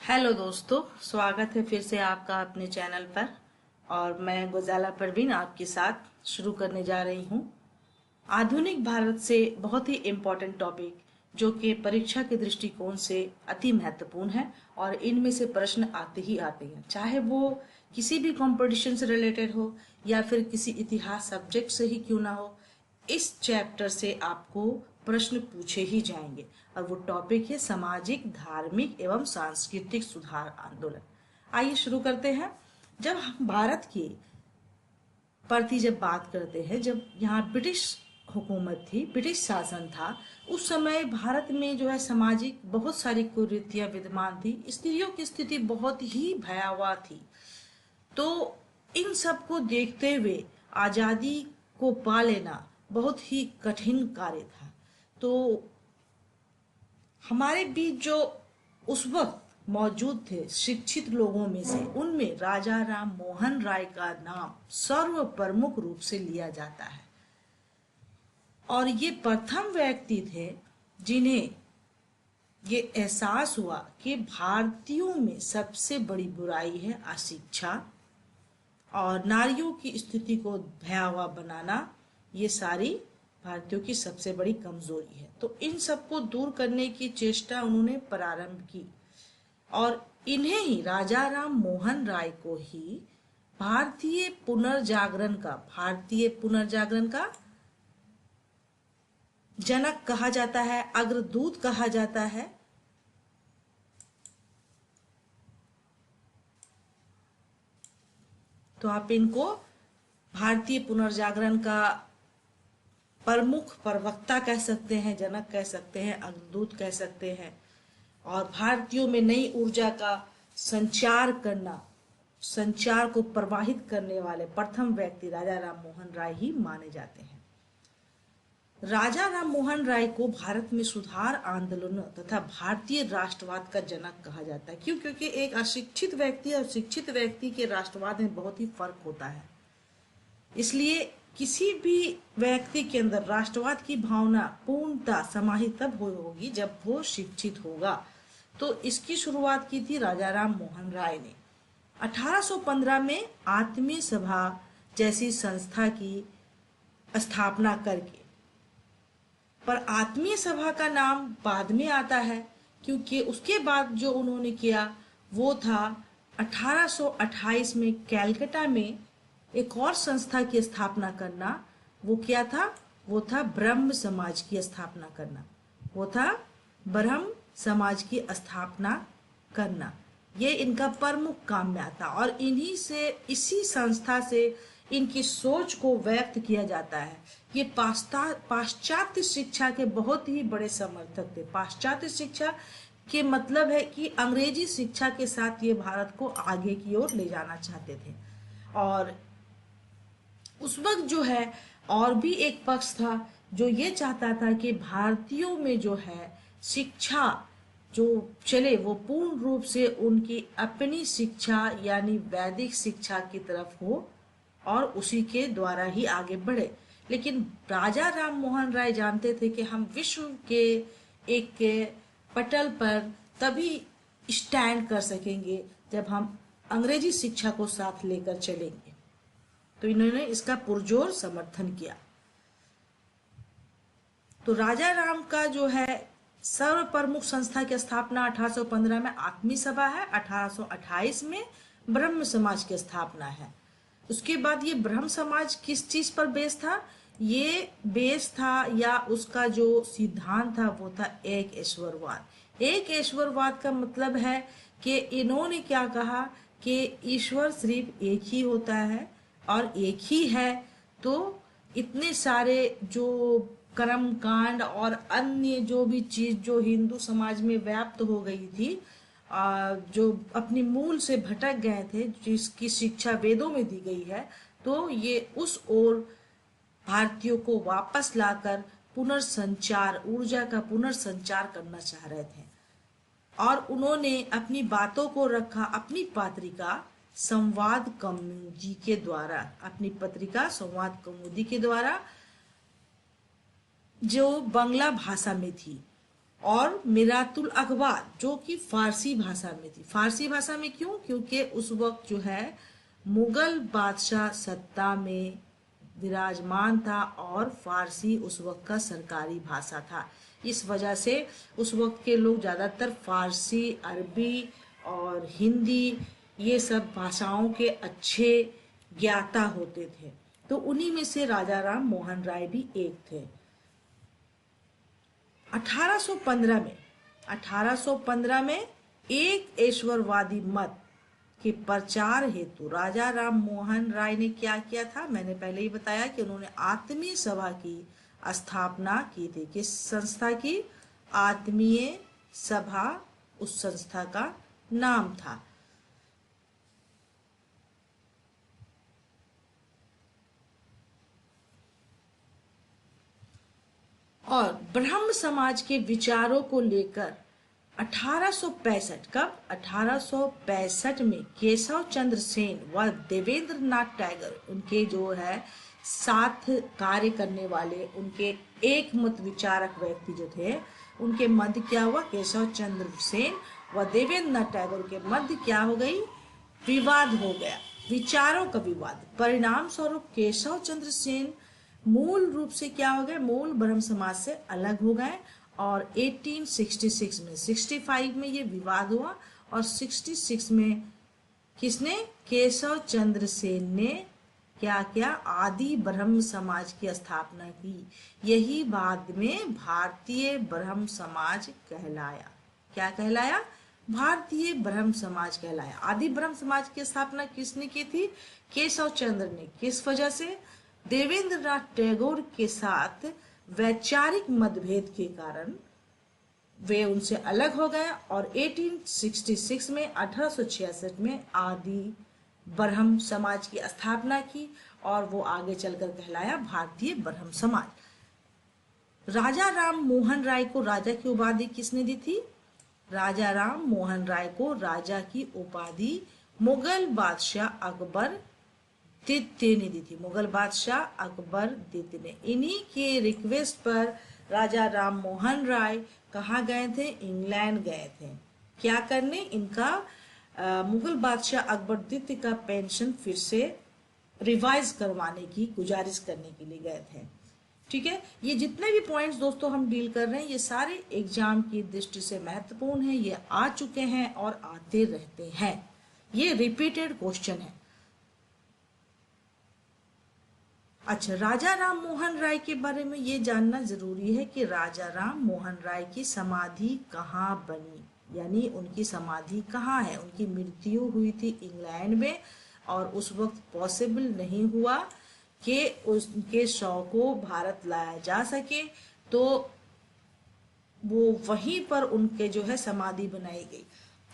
Hello दोस्तों, स्वागत है फिर से आपका अपने चैनल पर। और मैं गुजाला परवीन आपके साथ शुरू करने जा रही हूँ आधुनिक भारत से बहुत ही इम्पोर्टेंट टॉपिक, जो कि परीक्षा के दृष्टिकोण से अति महत्वपूर्ण है। और इनमें से प्रश्न आते ही आते हैं, चाहे वो किसी भी कंपटीशन से रिलेटेड हो या फिर किसी इतिहास सब्जेक्ट से ही क्यों ना हो। इस चैप्टर से आपको प्रश्न पूछे ही जाएंगे। और वो टॉपिक है सामाजिक, धार्मिक एवं सांस्कृतिक सुधार आंदोलन। आइए शुरू करते हैं। जब हम भारत की प्रति जब बात करते हैं, जब यहाँ ब्रिटिश हुकूमत थी, ब्रिटिश शासन था, उस समय भारत में जो है सामाजिक बहुत सारी कुरीतियां विद्यमान थी। स्त्रियों की स्थिति बहुत ही भयावह थी। तो इन सब को देखते हुए आजादी को पा लेना बहुत ही कठिन कार्य था। तो हमारे बीच जो उस वक्त मौजूद थे शिक्षित लोगों में से, उनमें राजा राम मोहन राय का नाम सर्व प्रमुख रूप से लिया जाता है। और ये प्रथम व्यक्ति थे जिन्हें ये एहसास हुआ कि भारतीयों में सबसे बड़ी बुराई है अशिक्षा, और नारियों की स्थिति को भयावह बनाना ये सारी भारतीयों की सबसे बड़ी कमजोरी है। तो इन सबको दूर करने की चेष्टा उन्होंने प्रारंभ की, और इन्हें ही राजा राम मोहन राय को ही भारतीय पुनर्जागरण का जनक कहा जाता है, अग्रदूत कहा जाता है। तो आप इनको भारतीय पुनर्जागरण का प्रमुख प्रवक्ता कह सकते हैं, जनक कह सकते हैं, अग्रदूत कह सकते हैं। और भारतीयों में नई ऊर्जा का संचार को प्रवाहित करने वाले प्रथम व्यक्ति राजा राम मोहन राय ही माने जाते हैं। राजा राम मोहन राय को भारत में सुधार आंदोलन तथा भारतीय राष्ट्रवाद का जनक कहा जाता है। क्यों? क्योंकि एक अशिक्षित व्यक्ति और शिक्षित व्यक्ति के राष्ट्रवाद में बहुत ही फर्क होता है। इसलिए किसी भी व्यक्ति के अंदर राष्ट्रवाद की भावना पूर्णतः समाहित तब होगी जब वो शिक्षित होगा। तो इसकी शुरुआत की थी राजा राम मोहन राय ने 1815 में आत्मीय सभा जैसी संस्था की स्थापना करके। पर आत्मीय सभा का नाम बाद में आता है, क्योंकि उसके बाद जो उन्होंने किया वो था 1828 में कैलकाटा में एक और संस्था की स्थापना करना। वो क्या था? वो था ब्रह्म समाज की स्थापना करना। ये इनका प्रमुख काम में आता, और इसी संस्था से इनकी सोच को व्यक्त किया जाता है। ये पाश्चात्य शिक्षा के बहुत ही बड़े समर्थक थे। पाश्चात्य शिक्षा के मतलब है कि अंग्रेजी शिक्षा के साथ ये भारत को आगे की ओर ले जाना चाहते थे। और उस वक्त जो है और भी एक पक्ष था जो ये चाहता था कि भारतीयों में जो है शिक्षा जो चले वो पूर्ण रूप से उनकी अपनी शिक्षा यानी वैदिक शिक्षा की तरफ हो और उसी के द्वारा ही आगे बढ़े। लेकिन राजा राम मोहन राय जानते थे कि हम विश्व के एक पटल पर तभी स्टैंड कर सकेंगे जब हम अंग्रेजी शिक्षा को साथ लेकर चलेंगे। तो इन्होंने इसका पुरजोर समर्थन किया। तो राजा राम का जो है सर्व प्रमुख संस्था की स्थापना 1815 में आत्मीय सभा है, 1828 में ब्रह्म समाज की स्थापना है। उसके बाद ये ब्रह्म समाज किस चीज पर बेस था? ये बेस था या उसका जो सिद्धांत था वो था एक ईश्वरवाद। एक ईश्वरवाद का मतलब है कि इन्होंने क्या कहा कि ईश्वर सिर्फ एक ही होता है और एक ही है। तो इतने सारे जो कर्म कांड और अन्य जो भी चीज जो हिंदू समाज में व्याप्त हो गई थी, जो अपनी मूल से भटक गए थे, जिसकी शिक्षा वेदों में दी गई है, तो ये उस ओर भारतीयों को वापस लाकर ऊर्जा का पुनर्संचार करना चाह रहे थे। और उन्होंने अपनी बातों को रखा अपनी पत्रिका संवाद कौमुदी के द्वारा, जो बांग्ला भाषा में थी। और मिरातुल अखबार जो कि फारसी भाषा में थी। फारसी भाषा में क्यों? क्योंकि उस वक्त जो है मुगल बादशाह सत्ता में विराजमान था और फारसी उस वक्त का सरकारी भाषा था। इस वजह से उस वक्त के लोग ज़्यादातर फारसी, अरबी और हिंदी ये सब भाषाओं के अच्छे ज्ञाता होते थे। तो उन्हीं में से राजा राम मोहन राय भी एक थे। 1815 में एक ईश्वरवादी मत के प्रचार हेतु राजा राम मोहन राय ने क्या किया था? मैंने पहले ही बताया कि उन्होंने आत्मीय सभा की स्थापना की थी। किस संस्था की? आत्मीय सभा उस संस्था का नाम था। और ब्रह्म समाज के विचारों को लेकर 1865 कब? 1865 में केशव चंद्र सेन व देवेंद्र नाथ टैगोर उनके जो है साथ कार्य करने वाले उनके एक मत विचारक व्यक्ति जो थे, उनके मध्य क्या हुआ? केशव चंद्र सेन व देवेंद्र नाथ टैगोर के मध्य क्या हो गई? विवाद हो गया, विचारों का विवाद। परिणाम स्वरूप केशव चंद्र सेन मूल रूप से क्या हो गए? मूल ब्रह्म समाज से अलग हो गए और 1866 में 65 में ये विवाद हुआ और 66 में किसने? केशव चंद्र सेन ने क्या किया? आदि ब्रह्म समाज की स्थापना की। यही बाद में भारतीय ब्रह्म समाज कहलाया। क्या कहलाया? भारतीय ब्रह्म समाज कहलाया। आदि ब्रह्म समाज की स्थापना किसने की थी? केशव चंद्र ने। किस वजह से? देवेंद्र नाथ टैगोर के साथ वैचारिक मतभेद के कारण वे उनसे अलग हो गए और 1866 में 1866 में आदि ब्रह्म समाज की स्थापना की और वो आगे चलकर कहलाया भारतीय ब्रह्म समाज। राजा राम मोहन राय को राजा की उपाधि किसने दी थी? राजा राम मोहन राय को राजा की उपाधि मुगल बादशाह अकबर द्वितीय ने दी थी। मुगल बादशाह अकबर द्वितीय ने। इन्हीं के रिक्वेस्ट पर राजा राम मोहन राय कहाँ गए थे? इंग्लैंड गए थे। क्या करने? इनका मुगल बादशाह अकबर द्वितीय का पेंशन फिर से रिवाइज करवाने की गुजारिश करने के लिए गए थे। ठीक है, ये जितने भी पॉइंट्स दोस्तों हम डील कर रहे हैं ये सारे एग्जाम की दृष्टि से महत्वपूर्ण है। ये आ चुके हैं और आते रहते हैं। ये रिपीटेड क्वेश्चन है। अच्छा, राजा राम मोहन राय के बारे में ये जानना जरूरी है कि राजा राम मोहन राय की समाधि कहाँ बनी, यानी उनकी समाधि कहाँ है। उनकी मृत्यु हुई थी इंग्लैंड में और उस वक्त पॉसिबल नहीं हुआ कि उनके शव को भारत लाया जा सके, तो वो वहीं पर उनके जो है समाधि बनाई गई।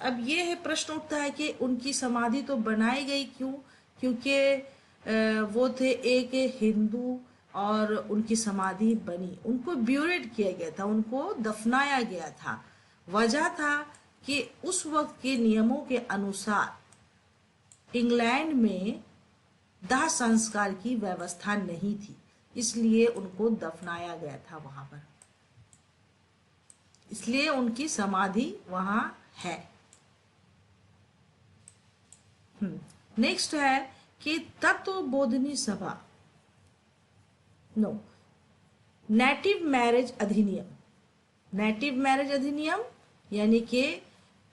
अब ये है प्रश्न उठता है कि उनकी समाधि तो बनाई गई क्यों? क्योंकि वो थे एक हिंदू और उनकी समाधि बनी। उनको ब्यूरेट किया गया था, उनको दफनाया गया था। वजह था कि उस वक्त के नियमों के अनुसार इंग्लैंड में दाह संस्कार की व्यवस्था नहीं थी, इसलिए उनको दफनाया गया था वहां पर। इसलिए उनकी समाधि वहां है। नेक्स्ट है कि तत्वबोधिनी सभा नेटिव मैरिज अधिनियम। नेटिव मैरिज अधिनियम यानी कि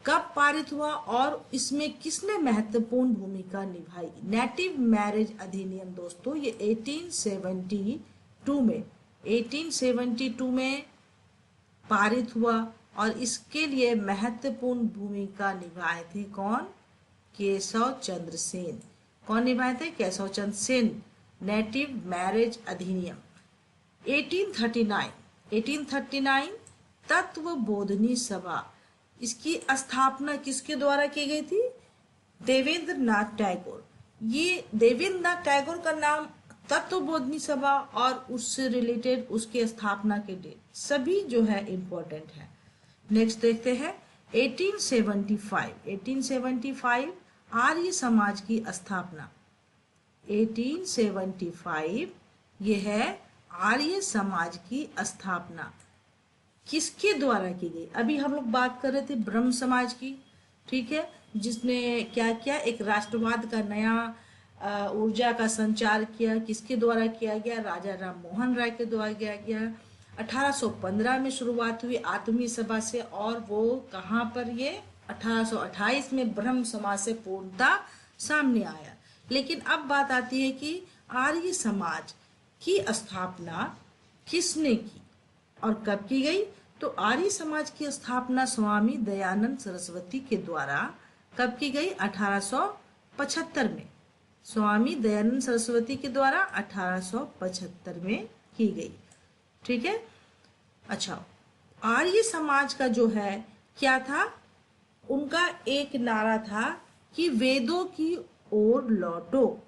कब पारित हुआ और इसमें किसने महत्वपूर्ण भूमिका निभाई? नेटिव मैरिज अधिनियम दोस्तों ये 1872 में पारित हुआ और इसके लिए महत्वपूर्ण भूमिका निभाए थे कौन? केशव चंद्र सेन। कौन निभाए थे? केशव चंद्र सेन। नेटिव मैरिज अधिनियम 1839 तत्वबोधिनी सभा, इसकी स्थापना किसके द्वारा की गई थी? देवेंद्र नाथ टैगोर। ये देवेंद्र नाथ टैगोर का नाम, तत्वबोधिनी सभा और उससे रिलेटेड उसकी स्थापना के डेट सभी जो है इंपॉर्टेंट है। नेक्स्ट देखते हैं 1875 आर्य समाज की स्थापना। 1875 ये है आर्य समाज की स्थापना। किसके द्वारा की गई। अभी हम लोग बात कर रहे थे ब्रह्म समाज की, ठीक है, जिसने क्या किया, एक राष्ट्रवाद का नया ऊर्जा का संचार किया। किसके द्वारा किया गया, राजा राम मोहन राय के द्वारा किया गया। 1815 में शुरुआत हुई आत्मीय सभा से, और वो कहाँ पर, ये 1828 में ब्रह्म समाज से पूर्णता सामने आया। लेकिन अब बात आती है कि आर्य समाज की स्थापना किसने की और कब की गई। तो आर्य समाज की स्थापना स्वामी दयानंद सरस्वती के द्वारा कब की गई, 1875 में। स्वामी दयानंद सरस्वती के द्वारा 1875 में की गई, ठीक है। अच्छा, आर्य समाज का जो है क्या था, उनका एक नारा था कि वेदों की ओर लौटो।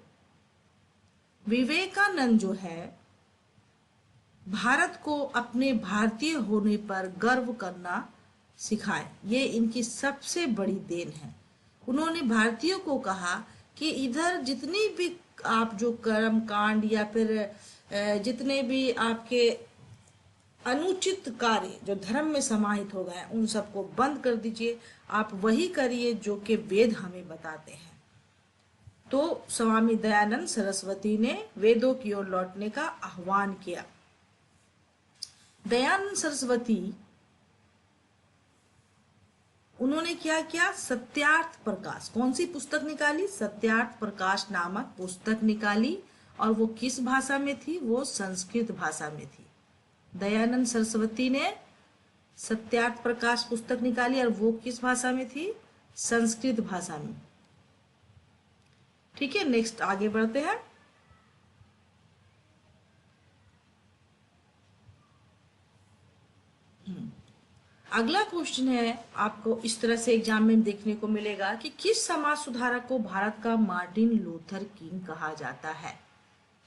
विवेकानंद जो है भारत को अपने भारतीय होने पर गर्व करना सिखाए, ये इनकी सबसे बड़ी देन है। उन्होंने भारतीयों को कहा कि इधर जितनी भी आप जो कर्म कांड या फिर जितने भी आपके अनुचित कार्य जो धर्म में समाहित हो गए उन सबको बंद कर दीजिए, आप वही करिए जो कि वेद हमें बताते हैं। तो स्वामी दयानंद सरस्वती ने वेदों की ओर लौटने का आह्वान किया। दयानंद सरस्वती उन्होंने क्या किया, सत्यार्थ प्रकाश, कौन सी पुस्तक निकाली, सत्यार्थ प्रकाश नामक पुस्तक निकाली। और वो किस भाषा में थी, वो संस्कृत भाषा में थी। दयानंद सरस्वती ने सत्यार्थ प्रकाश पुस्तक निकाली और वो किस भाषा में थी, संस्कृत भाषा में, ठीक है। नेक्स्ट आगे बढ़ते हैं। अगला क्वेश्चन है, आपको इस तरह से एग्जाम में देखने को मिलेगा कि किस समाज सुधारक को भारत का मार्टिन लूथर किंग कहा जाता है।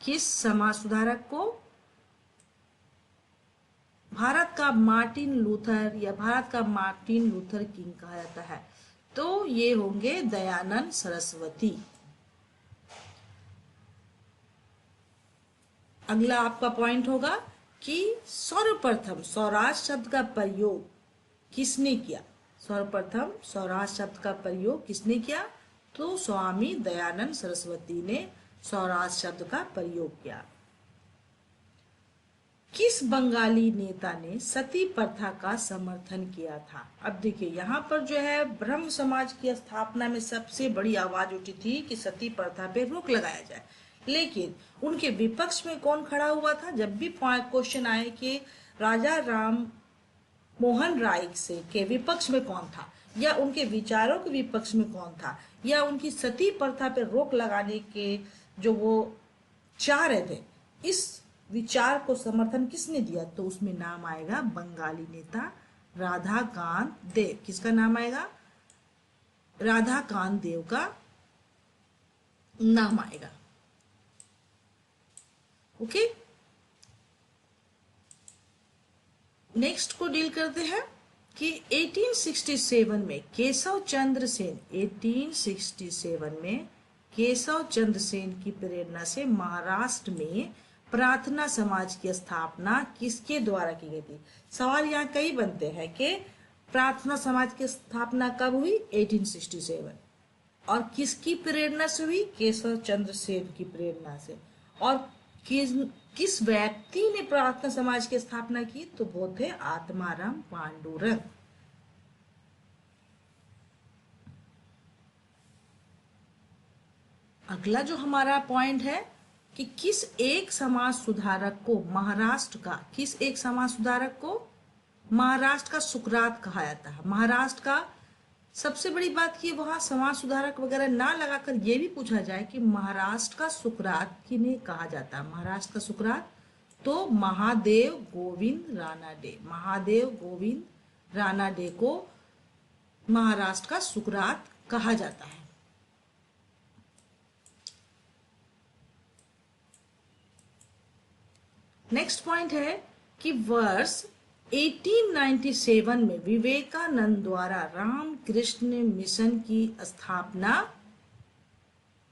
किस समाज सुधारक को भारत का मार्टिन लूथर या भारत का मार्टिन लूथर किंग कहा जाता है। तो ये होंगे दयानंद सरस्वती। अगला आपका पॉइंट होगा कि सर्वप्रथम स्वराज शब्द का प्रयोग किसने किया। सर्वप्रथम स्वराज शब्द का प्रयोग किसने किया, तो स्वामी दयानंद सरस्वती ने स्वराज शब्द का प्रयोग किया। किस बंगाली नेता ने सती प्रथा का समर्थन किया था। अब देखिए यहाँ पर जो है ब्रह्म समाज की स्थापना में सबसे बड़ी आवाज उठी थी कि सती प्रथा पे रोक लगाया जाए, लेकिन उनके विपक्ष में कौन खड़ा हुआ था। जब भी क्वेश्चन आए कि राजा राम मोहन राय से के विपक्ष में कौन था, या उनके विचारों के विपक्ष में कौन था, या उनकी सती प्रथा पर रोक लगाने के जो वो चाह रहे थे, इस विचार को समर्थन किसने दिया, तो उसमें नाम आएगा बंगाली नेता राधाकांत देव। किसका नाम आएगा, राधाकांत देव का नाम आएगा। ओके, नेक्स्ट को डील करते हैं कि 1867 में केशव चंद्र सेन, 1867 में केशव चंद्र सेन की प्रेरणा से महाराष्ट्र में प्रार्थना समाज की स्थापना किसके द्वारा की गई थी। सवाल यहाँ कई बनते हैं कि प्रार्थना समाज की स्थापना कब हुई, 1867, और किसकी प्रेरणा से हुई, केशव चंद्र सेन की प्रेरणा से। और किस व्यक्ति ने प्रार्थना समाज की स्थापना की, तो वो थे आत्माराम पांडुरंग। अगला जो हमारा पॉइंट है कि किस एक समाज सुधारक को महाराष्ट्र का, किस एक समाज सुधारक को महाराष्ट्र का सुकरात कहा जाता है। महाराष्ट्र का सबसे बड़ी बात की वहां समाज सुधारक वगैरह ना लगाकर ये भी पूछा जाए कि महाराष्ट्र का सुकरात किन्हें कहा जाता है। महाराष्ट्र का सुकरात तो महादेव गोविंद रानाडे, महादेव गोविंद रानाडे को महाराष्ट्र का सुकरात कहा जाता है। नेक्स्ट पॉइंट है कि वर्ष 1897 में विवेकानंद द्वारा रामकृष्ण मिशन की स्थापना,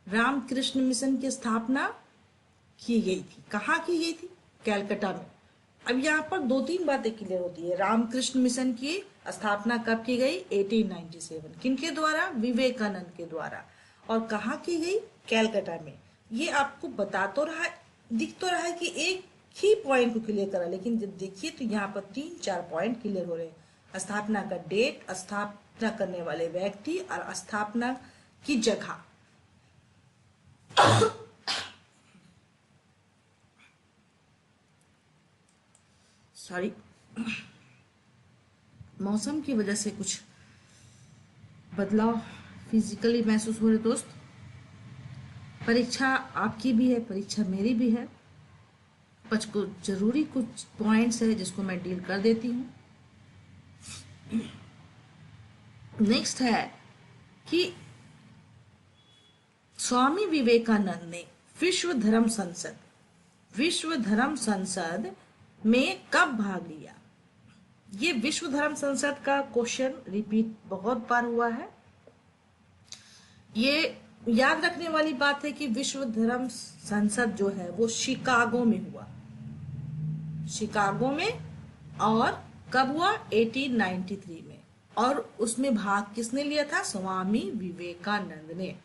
रामकृष्ण मिशन की स्थापना की गई थी। कहाँ की गई थी, कैलकाटा में। अब यहाँ पर दो तीन बातें क्लियर होती है। रामकृष्ण मिशन की स्थापना कब की गई? 1897। किनके द्वारा? विवेकानंद के द्वारा। और कहाँ की गई? कैलकाटा में। ये आपको बता तो रहा, दिख तो रहा है कि एक ही पॉइंट को क्लियर करा, लेकिन जब देखिए तो यहाँ पर 3-4 पॉइंट क्लियर हो रहे हैं। स्थापना का डेट, स्थापना करने वाले व्यक्ति और स्थापना की जगह। सॉरी, मौसम की वजह से कुछ बदलाव फिजिकली महसूस हो रहे दोस्त। परीक्षा आपकी भी है, परीक्षा मेरी भी है। कुछ जरूरी कुछ पॉइंट्स है जिसको मैं डील कर देती हूँ। नेक्स्ट है कि स्वामी विवेकानंद ने विश्व धर्म संसद में कब भाग लिया? ये विश्व धर्म संसद का क्वेश्चन रिपीट बहुत बार हुआ है। ये याद रखने वाली बात है कि विश्व धर्म संसद जो है वो शिकागो में हुआ, शिकागो में। और कब हुआ? 1893 में। और उसमें भाग किसने लिया था? स्वामी विवेकानंद ने।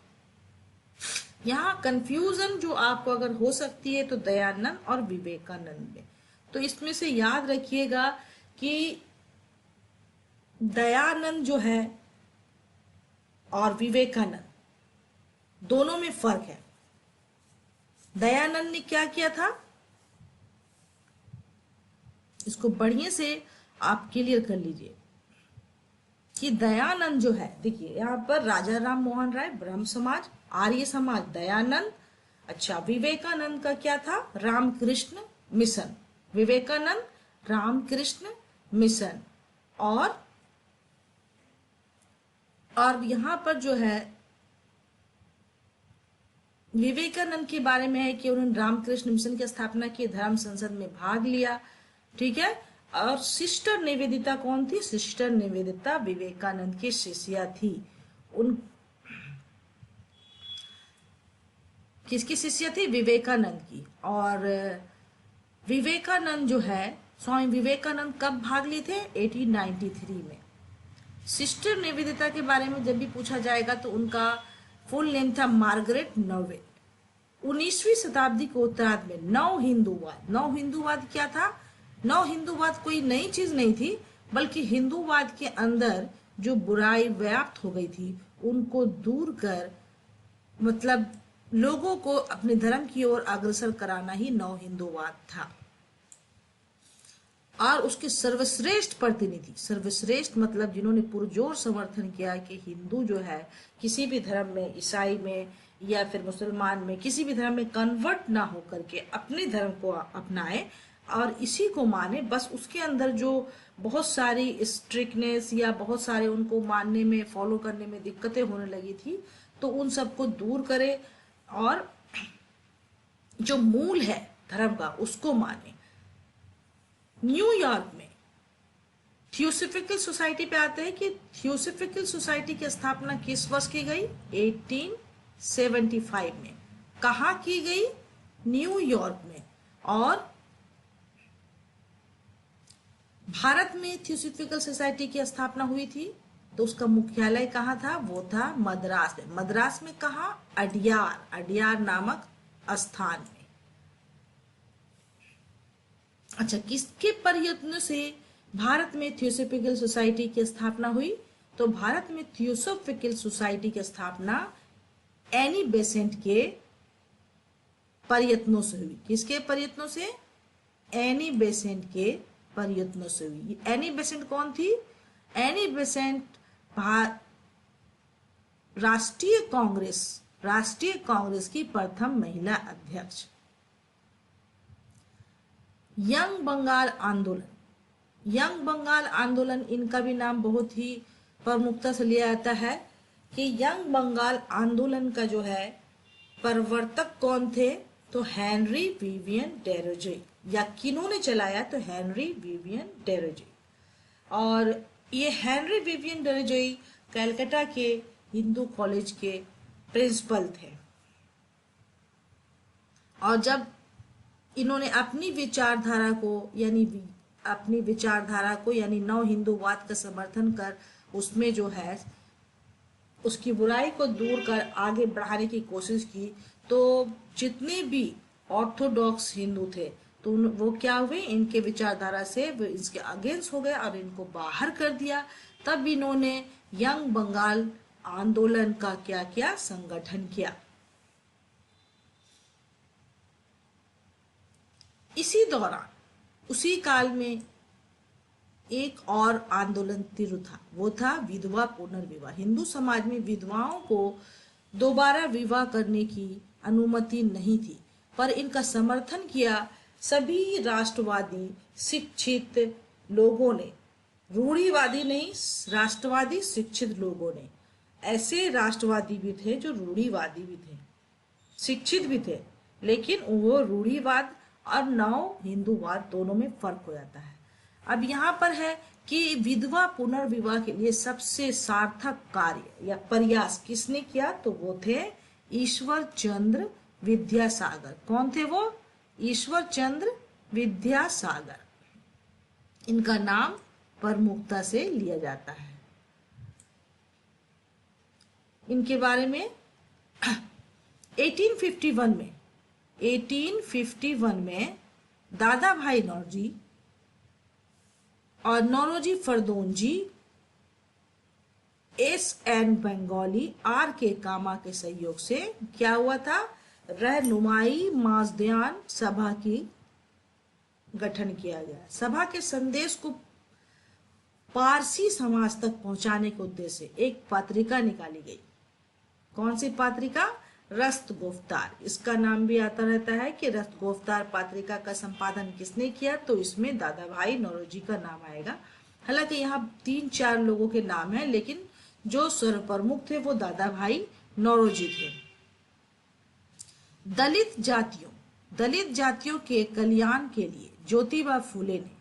यहाँ कंफ्यूजन जो आपको अगर हो सकती है तो दयानंद और विवेकानंद में, तो इसमें से याद रखिएगा कि दयानंद जो है और विवेकानंद दोनों में फर्क है। दयानंद ने क्या किया था, इसको बढ़िया से आप क्लियर कर लीजिए कि दयानंद जो है, देखिए यहाँ पर राजा राम मोहन राय ब्रह्म समाज, आर्य समाज दयानंद। अच्छा, विवेकानंद का क्या था? रामकृष्ण मिशन। विवेकानंद रामकृष्ण मिशन। और यहाँ पर जो है विवेकानंद के बारे में है कि उन्होंने रामकृष्ण मिशन की स्थापना की, धर्म संसद में भाग लिया, ठीक है। और सिस्टर निवेदिता कौन थी? सिस्टर निवेदिता विवेकानंद की शिष्या थी। उन किसकी शिष्या थी? विवेकानंद की। और विवेकानंद जो है, स्वामी विवेकानंद कब भाग लिए थे? 1893 में। सिस्टर निवेदिता के बारे में जब भी पूछा जाएगा तो उनका फुल नेम था मार्गरेट नोवेल। 19वीं शताब्दी के उत्तरार्ध में नव हिंदूवाद क्या था? नव हिंदूवाद कोई नई चीज नहीं थी, बल्कि हिंदूवाद के अंदर जो बुराई व्याप्त हो गई थी उनको दूर कर, मतलब लोगों को अपने धर्म की ओर अग्रसर कराना ही नव हिंदूवाद था। और उसके सर्वश्रेष्ठ प्रतिनिधि, सर्वश्रेष्ठ मतलब जिन्होंने पुरजोर समर्थन किया कि हिंदू जो है किसी भी धर्म में, ईसाई में या फिर मुसलमान में, किसी भी धर्म में कन्वर्ट ना हो करके अपने धर्म को अपनाए और इसी को माने। बस उसके अंदर जो बहुत सारी स्ट्रिक्टनेस या बहुत सारे उनको मानने में, फॉलो करने में दिक्कतें होने लगी थी, तो उन सबको दूर करे और जो मूल है धर्म का उसको माने। न्यूयॉर्क में थियोसॉफिकल सोसाइटी पे आते हैं कि थियोसॉफिकल सोसाइटी की स्थापना किस वर्ष की गई? 1875 में। कहाँ की गई? न्यूयॉर्क में। और भारत में थियोसॉफिकल सोसाइटी की स्थापना हुई थी तो उसका मुख्यालय कहाँ था? वो था मद्रास में। मद्रास में कहाँ? अडियार नामक स्थान में। अच्छा, किसके प्रयत्नों से भारत में थियोसॉफिकल सोसाइटी की स्थापना हुई? तो भारत में थियोसॉफिकल सोसाइटी की स्थापना एनी बेसेंट के प्रयत्नों से हुई। किसके प्रयत्नों से? एनी बेसेंट के प्रयत्नों से हुई। एनी बेसेंट कौन थी? एनी बेसेंट राष्ट्रीय कांग्रेस की प्रथम महिला अध्यक्ष। यंग बंगाल आंदोलन, इनका भी नाम बहुत ही प्रमुखता से लिया जाता है कि यंग बंगाल आंदोलन का जो है प्रवर्तक कौन थे? तो हेनरी विवियन डेरोजे। या किन्होंने चलाया? तो हेनरी विवियन डेरोजे। और ये हेनरी विवियन डेरोजे कलकत्ता के हिंदू कॉलेज के प्रिंसिपल थे। और जब इन्होंने अपनी विचारधारा को यानी नव हिंदूवाद का समर्थन कर उसमें जो है उसकी बुराई को दूर कर आगे बढ़ाने की कोशिश की। तो जितने भी ऑर्थोडॉक्स हिंदू थे तो वो क्या हुए, इनके विचारधारा से वो इसके अगेंस्ट हो गए और इनको बाहर कर दिया। तब इन्होंने यंग बंगाल आंदोलन का क्या किया, संगठन किया। इसी दौरान उसी काल में एक और आंदोलन तीव्र था, वो था विधवा पुनर्विवाह। हिंदू समाज में विधवाओं को दोबारा विवाह करने की अनुमति नहीं थी, पर इनका समर्थन किया सभी राष्ट्रवादी शिक्षित लोगों ने, रूढ़िवादी नहीं, राष्ट्रवादी शिक्षित लोगों ने। ऐसे राष्ट्रवादी भी थे जो रूढ़िवादी भी थे, शिक्षित भी थे, लेकिन वो रूढ़िवाद और नव हिंदूवाद दोनों में फर्क हो जाता है। अब यहाँ पर है कि विधवा पुनर्विवाह के लिए सबसे सार्थक कार्य या प्रयास किसने किया, तो वो थे ईश्वर चंद्र विद्यासागर। कौन थे वो? ईश्वर चंद्र विद्यासागर। इनका नाम प्रमुखता से लिया जाता है। इनके बारे में 1851 में दादा भाई नौरोजी और नौरोजी फरदोंजी, एस.एन. बंगाली, R.K. कामा के सहयोग से क्या हुआ था, रहनुमाई माजद्यान सभा की गठन किया गया। सभा के संदेश को पारसी समाज तक पहुंचाने के उद्देश्य से एक पत्रिका निकाली गई। कौन सी पत्रिका? रस्तगुफ्तार। इसका नाम भी आता रहता है कि रस्तगुफ्तार पत्रिका का संपादन किसने किया, तो इसमें दादा भाई नौरोजी का नाम आएगा। हालांकि यहाँ 3-4 लोगों के नाम हैं, लेकिन जो सर्वप्रमुख थे वो दादा भाई नौरोजी थे। दलित जातियों के कल्याण के लिए ज्योतिबा फूले ने,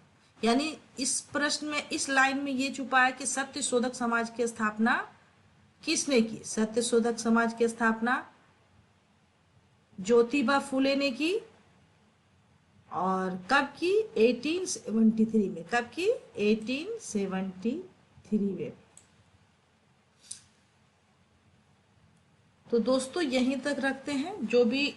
यानी इस प्रश्न में, इस लाइन में ये छुपा है कि सत्यशोधक समाज की स्थापना किसने की? सत्यशोधक समाज की स्थापना ज्योतिबा फूले ने की। और कब की? 1873 में। कब की? 1873 में। तो दोस्तों यहीं तक रखते हैं। जो भी